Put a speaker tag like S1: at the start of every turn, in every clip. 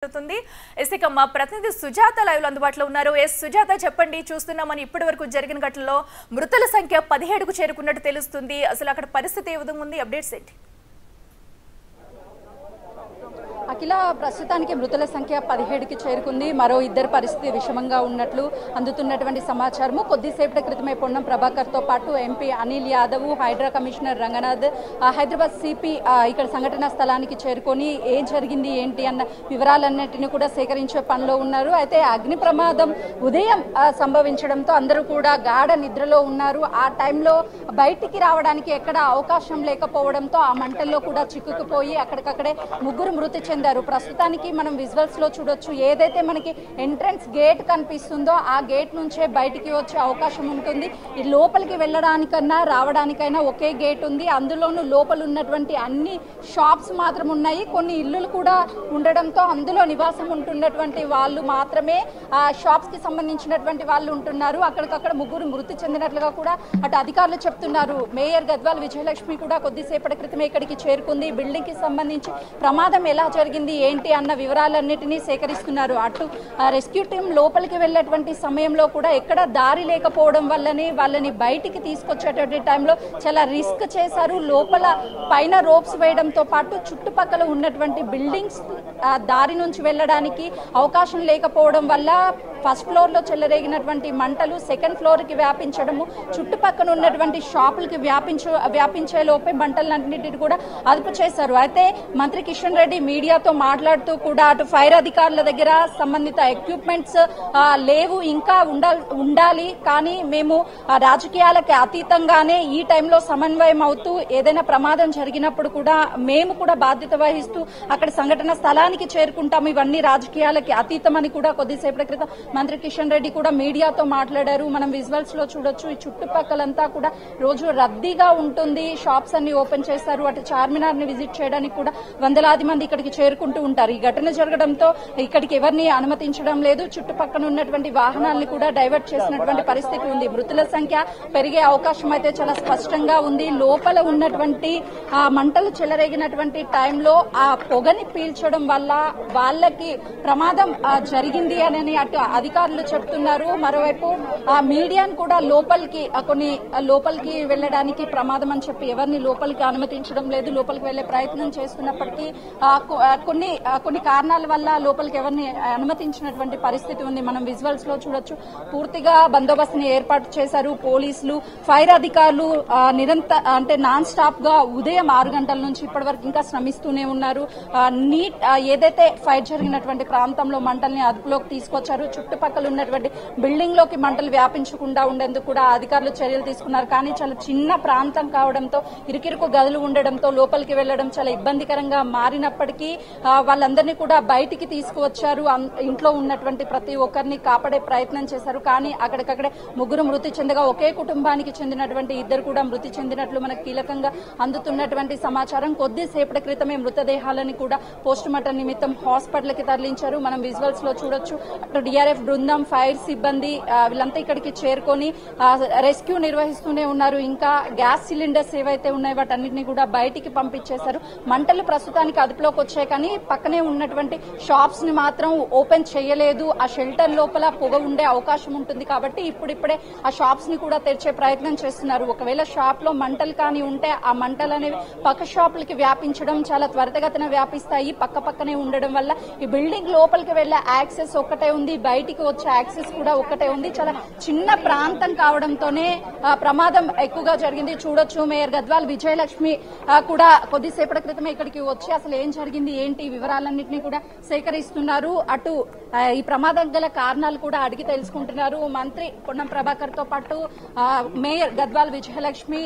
S1: మా ప్రతినిధి సుజాత లైవ్ లో అందుబాటులో ఉన్నారు. సుజాత చెప్పండి, చూస్తున్నామని ఇప్పటి వరకు జరిగిన ఘటనలో మృతుల సంఖ్య 17కు చేరుకున్నట్టు తెలుస్తుంది. అసలు అక్కడ పరిస్థితి ఏ విధంగా ఉంది? అప్డేట్స్ ఏంటి?
S2: అఖిల, ప్రస్తుతానికి మృతుల సంఖ్య 17కి చేరుకుంది. మరో ఇద్దరు పరిస్థితి విషమంగా ఉన్నట్లు అందుతున్నటువంటి సమాచారము. కొద్దిసేపటి క్రితమే పొన్నం ప్రభాకర్తో పాటు MP Anil Yadav, HYDRAA commissioner Ranganath, Hyderabad CP ఇక్కడ సంఘటనా స్థలానికి చేరుకొని ఏం జరిగింది ఏంటి అన్న వివరాలన్నింటినీ కూడా సేకరించే పనిలో ఉన్నారు. అయితే అగ్ని ప్రమాదం ఉదయం సంభవించడంతో అందరూ కూడా గాఢ నిద్రలో ఉన్నారు. ఆ టైంలో బయటికి రావడానికి ఎక్కడ అవకాశం లేకపోవడంతో ఆ మంటల్లో కూడా చిక్కుకుపోయి అక్కడికక్కడే ముగ్గురు మృతి చెందారు. ప్రస్తుతానికి మనం విజువల్స్ లో చూడొచ్చు, ఏదైతే మనకి ఎంట్రన్స్ గేట్ కనిపిస్తుందో ఆ గేట్ నుంచే బయటికి వచ్చే అవకాశం ఉంటుంది. ఈ లోపలికి వెళ్ళడానికన్నా రావడానికైనా ఒకే గేట్ ఉంది. అందులోనూ లోపల ఉన్నటువంటి అన్ని షాప్స్ మాత్రం ఉన్నాయి. కొన్ని ఇల్లులు కూడా ఉండడంతో అందులో నివాసం ఉంటున్నటువంటి వాళ్ళు మాత్రమే ఆ షాప్స్ కి సంబంధించినటువంటి వాళ్ళు ఉంటున్నారు. అక్కడికక్కడ ముగ్గురు మృతి చెందినట్లుగా కూడా అటు అధికారులు చెప్తున్నారు. మేయర్ గద్వాల విజయలక్ష్మి కూడా కొద్దిసేపటి క్రితమే ఇక్కడికి చేరుకుంది. బిల్డింగ్ కి సంబంధించి ప్రమాదం ఎలా జరిగింది ఏంటి అన్న వివరాలన్నిటినీ సేకరిస్తున్నారు. అటు రెస్క్యూ టీం లోపలికి వెళ్ళేటువంటి సమయంలో కూడా ఎక్కడ దారి లేకపోవడం వల్లనే వాళ్ళని బయటికి తీసుకొచ్చేటువంటి టైంలో చాలా రిస్క్ చేశారు. లోపల పైన రోప్స్ వేయడంతో పాటు చుట్టుపక్కల ఉన్నటువంటి బిల్డింగ్స్ దారి నుంచి వెళ్ళడానికి అవకాశం లేకపోవడం వల్ల ఫస్ట్ ఫ్లోర్ లో చెలరేగినటువంటి మంటలు సెకండ్ ఫ్లోర్ కి వ్యాపించడము, చుట్టుపక్కల ఉన్నటువంటి షాపులకి వ్యాపించే లోపే మంటలన్నింటినీ కూడా అదుపు చేశారు. అయితే మంత్రి కిషన్ రెడ్డి మీడియాతో మాట్లాడుతూ కూడా అటు ఫైర్ అధికారుల దగ్గర సంబంధిత ఎక్విప్మెంట్స్ లేవు, ఇంకా ఉండాలి, కానీ మేము రాజకీయాలకి అతీతంగానే ఈ టైంలో సమన్వయం అవుతూ ఏదైనా ప్రమాదం జరిగినప్పుడు కూడా మేము కూడా బాధ్యత వహిస్తూ అక్కడ సంఘటన స్థలానికి చేరుకుంటాము, ఇవన్నీ రాజకీయాలకి అతీతమని కూడా కొద్దిసేపటి క్రితం మంత్రి కిషన్ రెడ్డి కూడా మీడియాతో మాట్లాడారు. మనం విజువల్స్ లో చూడొచ్చు, ఈ చుట్టుపక్కలంతా కూడా రోజు రద్దీగా ఉంటుంది. షాప్స్ అన్ని ఓపెన్ చేశారు. అటు చార్మినార్ ని విజిట్ చేయడానికి కూడా వందలాది మంది ఇక్కడికి చేరుకుంటూ ఉంటారు. ఈ ఘటన జరగడంతో ఇక్కడికి ఎవరిని అనుమతించడం లేదు. చుట్టుపక్కల ఉన్నటువంటి వాహనాలను కూడా డైవర్ట్ చేసినటువంటి పరిస్థితి ఉంది. మృతుల సంఖ్య పెరిగే అవకాశం అయితే చాలా స్పష్టంగా ఉంది. లోపల ఉన్నటువంటి ఆ మంటలు చెలరేగినటువంటి టైంలో ఆ పొగని పీల్చడం వల్ల వాళ్ళకి ప్రమాదం జరిగింది అని అటు అధికారులు చెప్తున్నారు. మరోవైపు ఆ మీడియాను కూడా లోపలికి వెళ్లడానికి ప్రమాదం అని చెప్పి ఎవరిని లోపలికి అనుమతించడం లేదు. లోపలికి వెళ్లే ప్రయత్నం చేస్తున్నప్పటికీ కొన్ని కారణాల వల్ల లోపలికి ఎవరిని అనుమతించినటువంటి పరిస్థితి ఉంది. మనం విజువల్స్ లో చూడొచ్చు, పూర్తిగా బందోబస్తుని ఏర్పాటు చేశారు పోలీసులు. ఫైర్ అధికారులు నాన్ స్టాప్ గా ఉదయం 6 గంటల నుంచి ఇప్పటి వరకు ఇంకా శ్రమిస్తూనే ఉన్నారు. ఏదైతే ఫైర్ జరిగినటువంటి ప్రాంతంలో మంటల్ని అదుపులోకి తీసుకొచ్చారు. చుట్టుపక్కల ఉన్నటువంటి బిల్డింగ్ లోకి మంటలు వ్యాపించకుండా ఉండేందుకు కూడా అధికారులు చర్యలు తీసుకున్నారు. కానీ చాలా చిన్న ప్రాంతం కావడంతో, ఇరుకిరుకు గదులు ఉండడంతో లోపలికి వెళ్లడం చాలా ఇబ్బందికరంగా మారినప్పటికీ వాళ్ళందరినీ కూడా బయటికి తీసుకువచ్చారు. ఇంట్లో ఉన్నటువంటి ప్రతి ఒక్కరిని కాపాడే ప్రయత్నం చేశారు. కానీ అక్కడికక్కడే ముగ్గురు మృతి చెందగా ఒకే కుటుంబానికి చెందినటువంటి ఇద్దరు కూడా మృతి చెందినట్లు మనకు కీలకంగా అందుతున్నటువంటి సమాచారం. కొద్దిసేపటి క్రితమే మృతదేహాలను కూడా పోస్ట్ మార్టం నిమిత్తం హాస్పిటల్ కి తరలించారు. మనం విజువల్స్ లో చూడొచ్చు, అటు డిఆర్ఎఫ్ బృందం, ఫైర్ సిబ్బంది వీళ్ళంతా ఇక్కడికి చేరుకొని రెస్క్యూ నిర్వహిస్తూనే ఉన్నారు. ఇంకా గ్యాస్ సిలిండర్స్ ఏవైతే ఉన్నాయో వాటన్నిటిని కూడా బయటికి పంపించేశారు. మంటలు ప్రస్తుతానికి అదుపులోకి వచ్చాయి, కానీ పక్కనే ఉన్నటువంటి షాప్స్ ని మాత్రం ఓపెన్ చేయలేదు. ఆ షెల్టర్ లోపల పొగ ఉండే అవకాశం ఉంటుంది కాబట్టి ఇప్పుడిప్పుడే ఆ షాప్స్ ని కూడా తెరిచే ప్రయత్నం చేస్తున్నారు. ఒకవేళ షాప్ లో మంటలు కానీ ఉంటే ఆ మంటలు అనేవి పక్క షాపులకి వ్యాపించడం చాలా త్వరితగతిన వ్యాపిస్తాయి. పక్కనే ఉండడం వల్ల ఈ బిల్డింగ్ లోపలికి వెళ్లే యాక్సెస్ ఒక్కటే ఉంది, బయటికి వచ్చే యాక్సెస్ కూడా ఒక్కటే ఉంది. చాలా చిన్న ప్రాంతం కావడంతోనే ప్రమాదం ఎక్కువగా జరిగింది. చూడొచ్చు, మేయర్ గద్వాల విజయలక్ష్మి కూడా కొద్దిసేపటి క్రితమే ఇక్కడికి వచ్చి అసలు ఏం జరిగింది ఏంటి వివరాలన్నింటినీ కూడా సేకరిస్తున్నారు. అటు ఈ ప్రమాదం గల కారణాలు కూడా అడిగి తెలుసుకుంటున్నారు. మంత్రి పొన్నం ప్రభాకర్ తో పాటు మేయర్ గద్వాల విజయలక్ష్మి,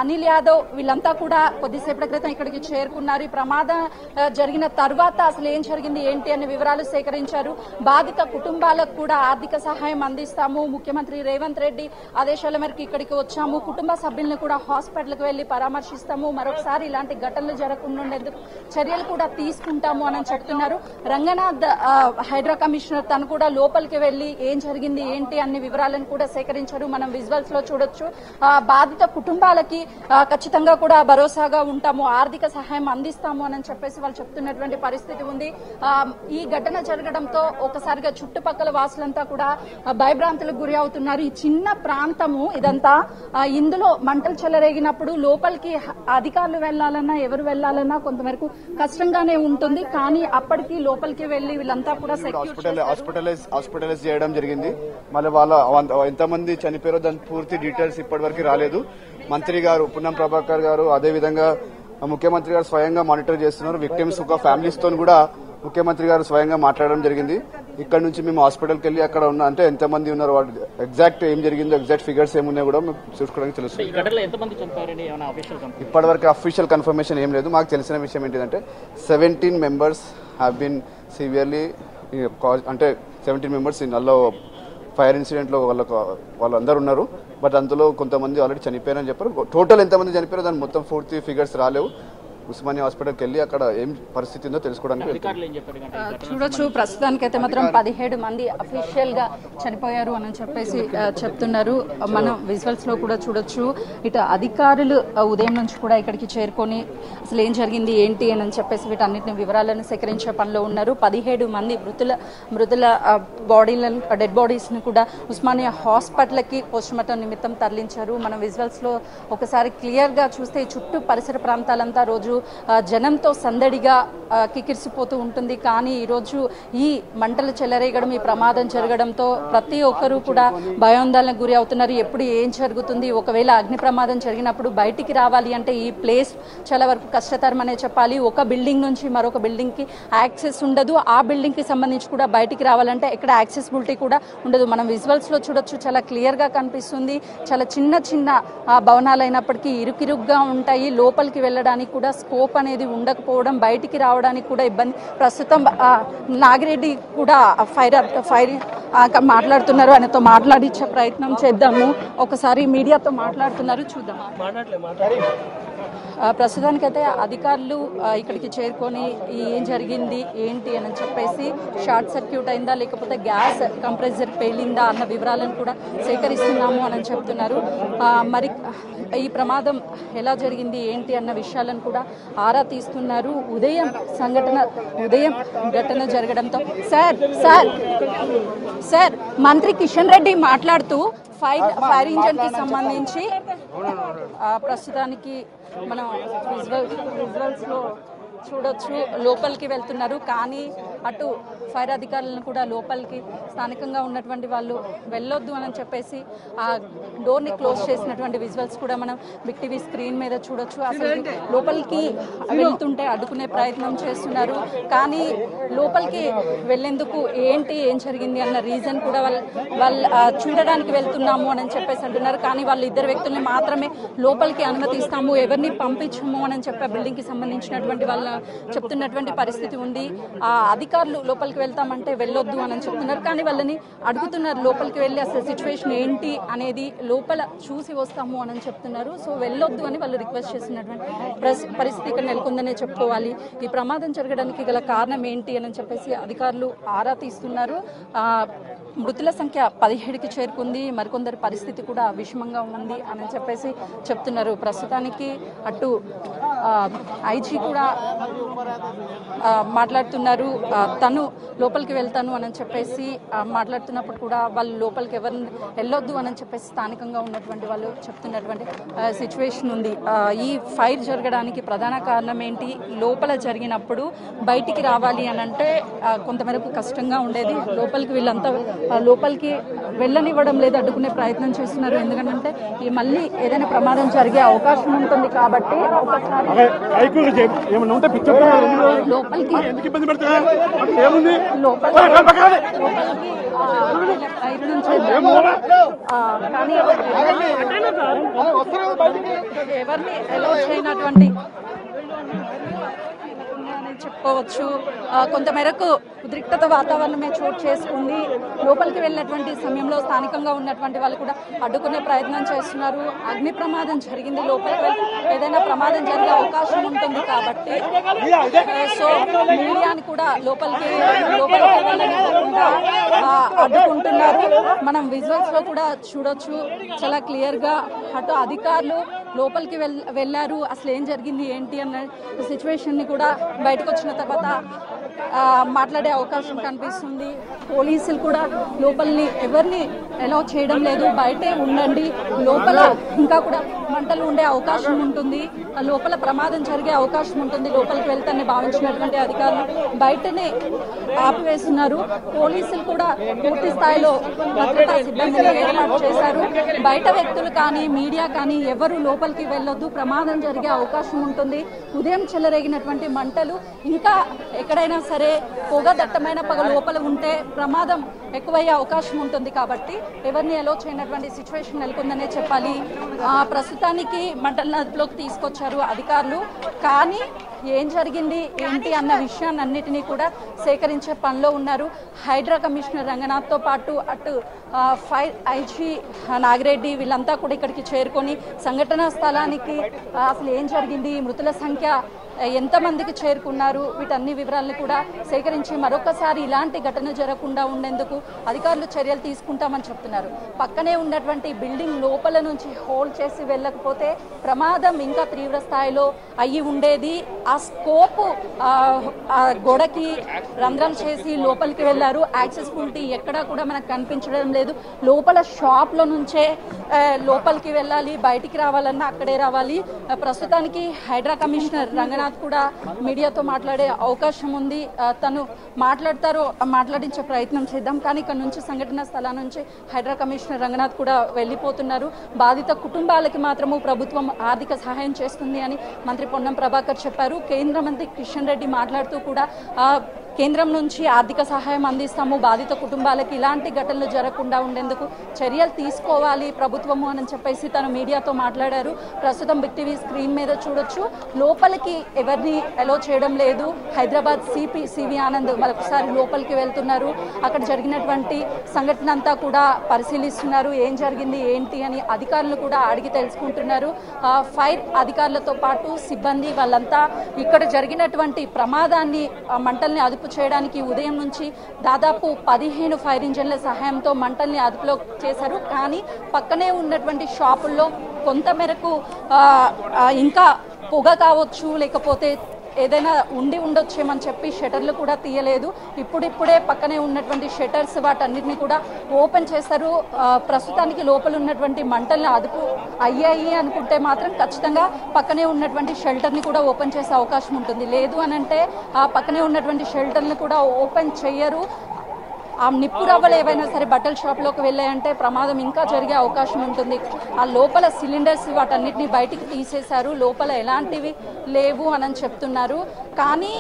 S2: అనిల్ యాదవ్ వీళ్ళంతా కూడా కొద్దిసేపటి క్రితం ఇక్కడికి చేరుకున్నారు. ఈ ప్రమాదం జరిగిన తర్వాత అసలు ఏం జరిగింది ఏంటి అనే వివరాలు సేకరించారు. బాధిత కుటుంబాలకు కూడా ఆర్థిక సహాయం అందిస్తాము, ముఖ్యమంత్రి రేవంత్ రెడ్డి ఆదేశాల మేరకు ఇక్కడికి వచ్చాము, కుటుంబ సభ్యులను కూడా హాస్పిటల్కి వెళ్లి పరామర్శిస్తాము, మరొకసారి ఇలాంటి ఘటనలు జరగకుండా ఉండేందుకు చర్యలు కూడా తీసుకుంటాము అని చెప్తున్నారు. రంగనాథ్ హైడ్రా కమిషనర్ తను కూడా లోపలికి వెళ్లి ఏం జరిగింది ఏంటి అనే వివరాలను కూడా సేకరించారు. మనం విజువల్స్ లో చూడొచ్చు, బాధిత కుటుంబ కుటుంబాలకి ఖచ్చితంగా కూడా భరోసాగా ఉంటాము, ఆర్థిక సహాయం అందిస్తాము అని చెప్పేసి వాళ్ళు చెప్తున్నటువంటి పరిస్థితి ఉంది. ఈ ఘటన జరగడంతో ఒకసారిగా చుట్టుపక్కల వాసులంతా కూడా భయభ్రాంతులకు గురి అవుతున్నారు. ఈ చిన్న ప్రాంతము ఇదంతా, ఇందులో మంటలు చెలరేగినప్పుడు లోపలికి అధికారులు వెళ్లాలన్నా ఎవరు వెళ్లాలన్నా కొంతవరకు కష్టంగానే ఉంటుంది. కానీ అప్పటికి లోపలికి వెళ్లి వీళ్ళంతా కూడా
S3: హాస్పిటలైజ్ చేయడం జరిగింది. మళ్ళీ వాళ్ళ ఎంతమంది చనిపోయారో దాని పూర్తి డీటెయిల్స్ ఇప్పటి వరకు రాలేదు. మంత్రి గారు పున్నం ప్రభాకర్ గారు అదేవిధంగా ముఖ్యమంత్రి గారు స్వయంగా మానిటర్ చేస్తున్నారు. విక్టిమ్స్ ఫ్యామిలీస్ తో కూడా ముఖ్యమంత్రి గారు స్వయంగా మాట్లాడడం జరిగింది. ఇక్కడ నుంచి మేము హాస్పిటల్కి వెళ్లి అక్కడ ఉన్న అంటే ఎంతమంది ఉన్నారు, వాళ్ళు ఎగ్జాక్ట్ ఏం జరిగిందో ఎగ్జాక్ట్ ఫిగర్స్ ఏమున్నాయో కూడా మేము చూసుకోవడానికి తెలుస్తుంది. ఇప్పటి వరకు అఫీషియల్ కన్ఫర్మేషన్ ఏం లేదు. మాకు తెలిసిన విషయం ఏంటంటే 17 members హ్యావ్ బీన్ సివియర్లీ అంటే 17 members నల్లో ఫైర్ ఇన్సిడెంట్ లో వాళ్ళందరూ ఉన్నారు. బట్ అందులో కొంతమంది ఆల్రెడీ చనిపోయారని చెప్పారు. టోటల్ ఎంతమంది చనిపోయారో దాని మొత్తం పూర్తి ఫిగర్స్ రాలేవు. ఉస్మానియా హాస్పిటల్కి వెళ్ళి అక్కడ ఏం పరిస్థితి ఉందో తెలుసుకోవడానికి
S2: చూడొచ్చు. ప్రస్తుతానికైతే మాత్రం 17 మంది అఫీషియల్ గా చనిపోయారు అని చెప్పేసి చెప్తున్నారు. మనం విజువల్స్ లో కూడా చూడొచ్చు. ఇటు అధికారులు ఉదయం నుంచి కూడా ఇక్కడికి చేరుకొని అసలు ఏం జరిగింది ఏంటి అని చెప్పేసి వీటన్నిటిని వివరాలను సేకరించే పనిలో ఉన్నారు. 17 మంది మృతుల బాడీలను, డెడ్ బాడీస్ ని కూడా ఉస్మానియా హాస్పిటల్ కి పోస్ట్ మార్టం నిమిత్తం తరలించారు. మనం విజువల్స్ లో ఒకసారి క్లియర్ గా చూస్తే చుట్టూ పరిసర ప్రాంతాలంతా రోజు జనంతో సందడిగా కికిరిసిపోతూ ఉంటుంది. కానీ ఈరోజు ఈ మంటలు చెలరేగడం, ఈ ప్రమాదం జరగడంతో ప్రతి ఒక్కరూ కూడా భయాందోళనకు గురి అవుతున్నారు. ఎప్పుడు ఏం జరుగుతుంది, ఒకవేళ అగ్ని ప్రమాదం జరిగినప్పుడు బయటికి రావాలి అంటే ఈ ప్లేస్ చాలా వరకు కష్టతరమనే చెప్పాలి. ఒక బిల్డింగ్ నుంచి మరొక బిల్డింగ్ కి యాక్సెస్ ఉండదు. ఆ బిల్డింగ్ కి సంబంధించి కూడా బయటికి రావాలంటే ఎక్కడ యాక్సెసిబిలిటీ కూడా ఉండదు. మనం విజువల్స్ లో చూడొచ్చు, చాలా క్లియర్ గా కనిపిస్తుంది. చాలా చిన్న చిన్న భవనాలు అయినప్పటికీ ఇరుకిరుగ్గా ఉంటాయి. లోపలికి వెళ్ళడానికి కూడా స్కోప్ అనేది ఉండకపోవడం, బయటికి రావడానికి కూడా ఇబ్బంది. ప్రస్తుతం నాగిరెడ్డి కూడా ఫైర్ మాట్లాడుతున్నారు. ఆయనతో మాట్లాడించే ప్రయత్నం చేద్దాము. ఒకసారి మీడియాతో మాట్లాడుతున్నారు, చూద్దాం. ప్రస్తుతానికైతే అధికారులు ఇక్కడికి చేరుకొని ఏం జరిగింది ఏంటి అని చెప్పేసి, షార్ట్ సర్క్యూట్ అయిందా లేకపోతే గ్యాస్ కంప్రెసర్ పేలిందా అన్న వివరాలను కూడా సేకరిస్తున్నాము అని చెప్తున్నారు. మరి ఈ ప్రమాదం ఎలా జరిగింది ఏంటి అన్న విషయాలను కూడా ఆరా తీస్తున్నారు. ఉదయం ఘటన జరగడంతో సార్ మంత్రి కిషన్ రెడ్డి మాట్లాడుతూ ఫైర్ ఇంజన్ కి సంబంధించి ప్రస్తుతానికి మనం విజువల్స్ లో చూడొచ్చు, లోపలికి వెళ్తున్నారు. కానీ అటు ఫైర్ అధికారులను కూడా లోపలికి స్థానికంగా ఉన్నటువంటి వాళ్ళు వెళ్ళొద్దు అని చెప్పేసి ఆ డోర్ని క్లోజ్ చేసినటువంటి విజువల్స్ కూడా మనం బిగ్ టీవీ స్క్రీన్ మీద చూడొచ్చు. అసలు లోపలికి వెళ్తుంటే అడ్డుకునే ప్రయత్నం చేస్తున్నారు. కానీ లోపలికి వెళ్లేందుకు ఏం జరిగింది అన్న రీజన్ కూడా వాళ్ళు చూడడానికి వెళ్తున్నాము అని చెప్పేసి అంటున్నారు. కానీ వాళ్ళు ఇద్దరు వ్యక్తుల్ని మాత్రమే లోపలికి అనుమతిస్తాము, ఎవరిని పంపించము అని చెప్పి బిల్డింగ్ కి సంబంధించినటువంటి వాళ్ళ చెప్తున్నటువంటి పరిస్థితి ఉంది. ఆ అధికారులు లోపలికి వెళ్తామంటే వెళ్ళొద్దు అని చెప్తున్నారు. కానీ వాళ్ళని అడుగుతున్నారు లోపలికి వెళ్ళి అసలు సిచ్యువేషన్ ఏంటి అనేది లోపల చూసి వస్తాము అని చెప్తున్నారు. సో వెళ్ళొద్దు అని వాళ్ళు రిక్వెస్ట్ చేసినటువంటి పరిస్థితి ఇక్కడ నెలకొందనే చెప్పుకోవాలి. ఈ ప్రమాదం జరగడానికి గల కారణం ఏంటి అని చెప్పేసి అధికారులు ఆరా తీస్తున్నారు. మృతుల సంఖ్య 17కి చేరుకుంది. మరికొందరి పరిస్థితి కూడా విషమంగా ఉంది అని చెప్పేసి చెప్తున్నారు. ప్రస్తుతానికి అటు ఐజీ కూడా మాట్లాడుతున్నారు. తను లోపలికి వెళ్తాను అని చెప్పేసి మాట్లాడుతున్నప్పుడు కూడా వాళ్ళు లోపలికి ఎవరిని వెళ్ళొద్దు అని చెప్పేసి స్థానికంగా ఉన్నటువంటి వాళ్ళు చెప్తున్నటువంటి సిచ్యువేషన్ ఉంది. ఈ ఫైర్ జరగడానికి ప్రధాన కారణం ఏంటి, లోపల జరిగినప్పుడు బయటికి రావాలి అని అంటే కొంతమేరకు కష్టంగా ఉండేది. వీళ్ళంతా లోపలికి వెళ్ళనివ్వడం లేదు, అడ్డుకునే ప్రయత్నం చేస్తున్నారు. ఎందుకంటే మళ్ళీ ఏదైనా ప్రమాదం జరిగే అవకాశం ఉంటుంది కాబట్టి లోపలికి కానీ ఎవరిని అలౌ చేయనటువంటి చెప్పుకోవచ్చు. కొంతమేరకు ఉద్రిక్తత వాతావరణమే చోటు చేసుకుంది. లోపలికి వెళ్ళినటువంటి సమయంలో స్థానికంగా ఉన్నటువంటి వాళ్ళు కూడా అడ్డుకునే ప్రయత్నం చేస్తున్నారు. అగ్ని ప్రమాదం జరిగింది, లోపలికి వెళ్ళి ఏదైనా ప్రమాదం జరిగే అవకాశం ఉంటుంది కాబట్టి సో మీడియాని కూడా లోపలికి వెళ్ళనివ్వకుండా అడ్డుకుంటున్నారు. మనం విజువల్స్ లో కూడా చూడొచ్చు, చాలా క్లియర్ గా అటు అధికారులు లోపలికి వెళ్ళారు. అసలు ఏం జరిగింది ఏంటి అన్న సిచ్యువేషన్ ని కూడా బయటకు వచ్చిన తర్వాత మాట్లాడే అవకాశం కనిపిస్తుంది. పోలీసులు కూడా లోపలిని ఎవరిని అలౌ చేయడం లేదు, బయటే ఉండండి, లోపల ఇంకా కూడా మంటలు ఉండే అవకాశం ఉంటుంది, లోపల ప్రమాదం జరిగే అవకాశం ఉంటుంది, లోపలికి వెళ్తానని భావించినటువంటి అధికారులు బయటనే ఆపివేస్తున్నారు. పోలీసులు కూడా పూర్తి స్థాయిలో భద్రతా సిబ్బందిని ఏర్పాటు చేశారు. బయట వ్యక్తులు కానీ మీడియా కానీ ఎవరు లోపలికి వెళ్ళొద్దు, ప్రమాదం జరిగే అవకాశం ఉంటుంది. ఉదయం చెలరేగినటువంటి మంటలు ఇంకా ఎక్కడైనా సరే పొగ దట్టమైన పొగ లోపల ఉంటే ప్రమాదం ఎక్కువయ్యే అవకాశం ఉంటుంది. కాబట్టి ఎవరిని అలో చేయనటువంటి సిచ్యువేషన్ నెలకొందనే చెప్పాలి. ప్రస్తుతానికి మంటలను అదుపులోకి తీసుకొచ్చారు అధికారులు. కానీ ఏం జరిగింది ఏంటి అన్న విషయాన్ని అన్నిటినీ కూడా సేకరించే పనిలో ఉన్నారు. హైడ్రా కమిషనర్ రంగనాథ్తో పాటు అటు ఫైర్ ఐజీ నాగిరెడ్డి వీళ్ళంతా కూడా ఇక్కడికి చేరుకొని సంఘటనా స్థలానికి అసలు ఏం జరిగింది, మృతుల సంఖ్య ఎంతమందికి చేరుకున్నారు, వీటన్ని వివరాలను కూడా సేకరించి మరొకసారి ఇలాంటి ఘటన జరగకుండా ఉండేందుకు అధికారులు చర్యలు తీసుకుంటామని చెప్తున్నారు. పక్కనే ఉన్నటువంటి బిల్డింగ్ లోపల నుంచి హోల్డ్ చేసి వెళ్ళకపోతే ప్రమాదం ఇంకా తీవ్ర స్థాయిలో అయ్యి ఉండేది. ఆ స్కోప్ గోడకి రంధ్రం చేసి లోపలికి వెళ్లారు. యాక్సెసిబిలిటీ ఎక్కడా కూడా మనకు కనిపించడం లేదు. లోపల షాప్లో నుంచే లోపలికి వెళ్ళాలి, బయటికి రావాలన్నా అక్కడే రావాలి. ప్రస్తుతానికి హైడ్రా కమిషనర్ రంగనాథ్ కూడా మీడియాతో మాట్లాడే అవకాశం ఉంది. తను మాట్లాడించే ప్రయత్నం చేద్దాం. కానీ ఇక్కడ నుంచి సంఘటన స్థలం నుంచి హైడ్రా కమిషనర్ రంగనాథ్ కూడా వెళ్ళిపోతున్నారు. బాధిత కుటుంబాలకి మాత్రము ప్రభుత్వం ఆర్థిక సహాయం చేస్తుంది అని మంత్రి పొన్నం ప్రభాకర్ చెప్పారు. కేంద్ర మంత్రి కిషన్ రెడ్డి మాట్లాడుతూ కూడా కేంద్రం నుంచి ఆర్థిక సహాయం అందిస్తాము, బాధిత కుటుంబాలకి ఇలాంటి ఘటనలు జరగకుండా ఉండేందుకు చర్యలు తీసుకోవాలి ప్రభుత్వము అని చెప్పేసి తను మీడియాతో మాట్లాడారు. ప్రస్తుతం బిగ్ టీవీ స్క్రీన్ మీద చూడొచ్చు, లోపలికి ఎవరిని అలో చేయడం లేదు. హైదరాబాద్ సివి ఆనంద్ మరొకసారి లోపలికి వెళ్తున్నారు. అక్కడ జరిగినటువంటి సంఘటన అంతా కూడా పరిశీలిస్తున్నారు. ఏం జరిగింది ఏంటి అని అధికారులు కూడా అడిగి తెలుసుకుంటున్నారు. ఫైర్ అధికారులతో పాటు సిబ్బంది వాళ్ళంతా ఇక్కడ జరిగినటువంటి ప్రమాదాన్ని మంటల్ని అదుపు చేయడానికి ఉదయం నుంచి దాదాపు 15 ఫైర్ ఇంజన్ల సహాయంతో మంటల్ని అదుపులో చేశారు. కానీ పక్కనే ఉన్నటువంటి షాపుల్లో కొంత మేరకు ఇంకా పొగ కావచ్చు, లేకపోతే ఏదైనా ఉండొచ్చేమని చెప్పి షటర్లు కూడా తీయలేదు. ఇప్పుడిప్పుడే పక్కనే ఉన్నటువంటి షటర్స్ వాటన్నిటిని కూడా ఓపెన్ చేశారు. ప్రస్తుతానికి లోపల ఉన్నటువంటి మంటల్ని అదుపు అయ్యాయి అనుకుంటే మాత్రం ఖచ్చితంగా పక్కనే ఉన్నటువంటి షెల్టర్ని కూడా ఓపెన్ చేసే అవకాశం ఉంటుంది. లేదు అనంటే ఆ పక్కనే ఉన్నటువంటి షెల్టర్ని కూడా ఓపెన్ చేయరు. ఆ నిప్పు రవ్వలు ఏవైనా సరే బట్టల షాప్లోకి వెళ్ళాయంటే ప్రమాదం ఇంకా జరిగే అవకాశం ఉంటుంది. ఆ లోపల సిలిండర్స్ వాటన్నిటిని బయటికి తీసేశారు, లోపల ఎలాంటివి లేవు అని చెప్తున్నారు. కానీ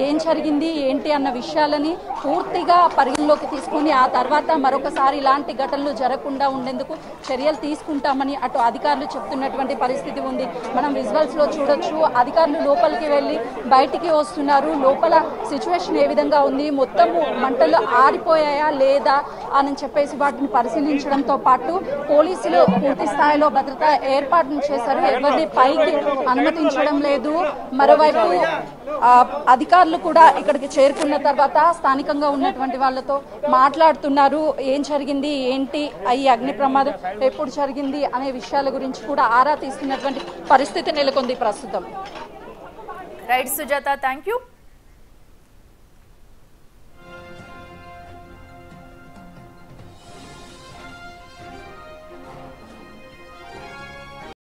S2: ఏం జరిగింది ఏంటి అన్న విషయాలని పూర్తిగా పరిగణలోకి తీసుకుని ఆ తర్వాత మరొకసారి ఇలాంటి ఘటనలు జరగకుండా ఉండేందుకు చర్యలు తీసుకుంటామని అటు అధికారులు చెప్తున్నటువంటి పరిస్థితి ఉంది. మనం విజువల్స్లో చూడొచ్చు, అధికారులు లోపలికి వెళ్ళి బయటికి వస్తున్నారు. లోపల సిచ్యువేషన్ ఏ విధంగా ఉంది, మొత్తము మంటలు ఆరిపోయాయా లేదా అని చెప్పేసి వాటిని పరిశీలించడంతో పాటు పోలీసులు పూర్తి స్థాయిలో భద్రతా ఏర్పాట్లు చేశారు. ఎవరిని పైకి అనుమతించడం లేదు. మరోవైపు అధికారులు కూడా ఇక్కడికి చేరుకున్న తర్వాత స్థానికంగా ఉన్నటువంటి వాళ్ళతో మాట్లాడుతున్నారు. ఏం జరిగింది ఏంటి, ఈ అగ్ని ప్రమాదం ఎప్పుడు జరిగింది అనే విషయాల గురించి కూడా ఆరా తీస్తున్నటువంటి పరిస్థితి నెలకొంది ప్రస్తుతం.
S1: Right Sujatha, thank you.